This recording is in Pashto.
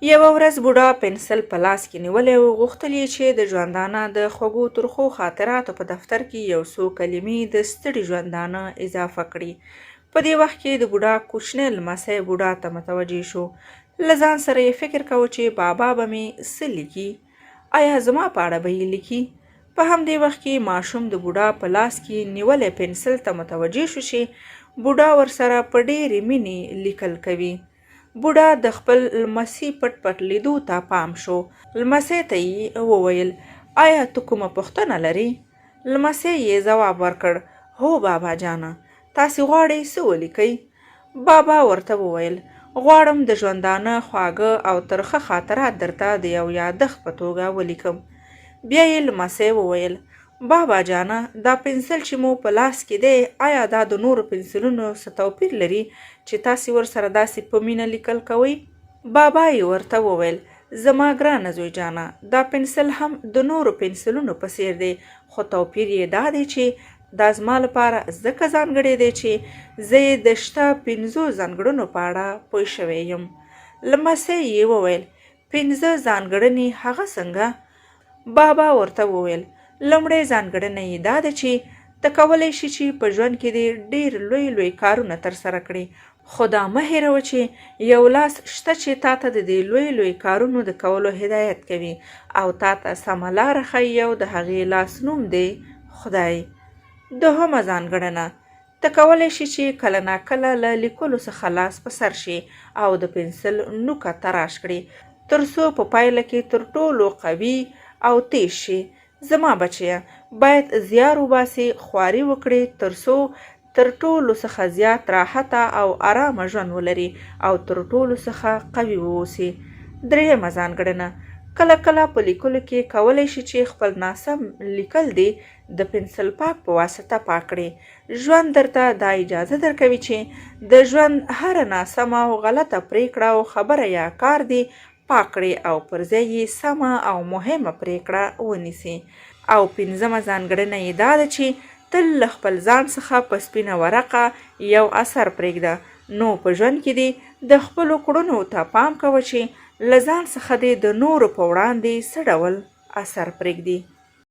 یوه ورځ بوډا پنسل په لاس کې نیولی و، غوښتل یې چې د ژوندانه د خوږو ترخو خاطراتو په دفتر کې یو څو کلمې د ستړي ژوندانه اضافه کړي. په دې وخت کې د بوډا کوچنی لمسی بوډا ته متوجه شو. له ځان سره یې فکر کاوه چې بابا به مې څه لیکي، آیا زما په اړه به یې لیکي؟ په همدې وخت کې ماشوم د بوډا په لاس کې نیولی پنسل ته متوجه شو چې بوډا ورسره په ډېرې مینې لیکل کوي. بوډا د خپل لمسي پټ پټ لیدو ته پام شو. لمسی ته یې وویل: آیا ته کومه پوښتنه لرې؟ لمسی یې ځواب ورکړ: هو بابا جانه، تاسې غواړئ څه ولیکئ؟ بابا ورته وویل: غواړم د ژوندانه خواږه او ترخه خاطرات درته د یو یادښت په توګه ولیکم. بیا یې لمسی وویل: بابا جانه، دا پنسل چې مو په لاس کې دی، آیا دا د نورو پنسلونو څه توپیر لري چې تاسې ورسره داسې په مینه لیکل کوئ؟ بابا یې ورته وویل: زما ګرانه زوی جانه، دا پنسل هم د نورو پنسلونو په څیر دی، خو توپیر یې دا دی چې دا زما لپاره ځکه ځانګړی دی چې زه یې د شته 5 ځانګړنو په اړه پوه شوی یم. لمسی یې وویل: 5 ځانګړنې هغه څنګه؟ بابا ورته وویل: لومړی ځانګړنه یې دا ده چې ته کولی شي چې په ژوند کې دې ډېر لوی لوی کارونه ترسره کړې، خو دا مه هېروه چې یو لاس شته چې تا ته د دې لوی لوی کارونو د کولو هدایت کوي او تا ته سمه لاره ښیي او د هغې لاس نوم دی خدای. دوهمه ځانګړنه: ته کولی شي چې کله ناکله له لیکلو څخه لاس په سر شي او د پنسل نوکه تراش کړي تر څو په پایله کې تر ټولو قوي او تیز شي. زما بچیه، باید زیار وباسې، خواري وکړې تر څو تر ټولو څخه زیات راحته او آرامه ژوند ولري او تر ټولو څخه قوي واوسې. درېیمه ځانګړنه: کله کله په لیکلو کې کولی شي چې خپل ناسم لیکل دې د پنسل پاک په واسطه پاک کړې. ژوند درته دا اجازه درکوي چې د ژوند هره ناسمه او غلطه پرېکړه او خبره یا کار دې پاک کړې او پر ځای یې سمه او مهمه پرېکړه ونیسي. او 5مه ځانګړنه یې دا ده چې تل له خپل ځان څخه په سپینه ورقه یو اثر پرېږده. نو په ژوند کې دې د خپلو کړنو ته پام کوه چې له ځان څخه دې د نورو په وړاندې څه ډول اثر پرېږدي.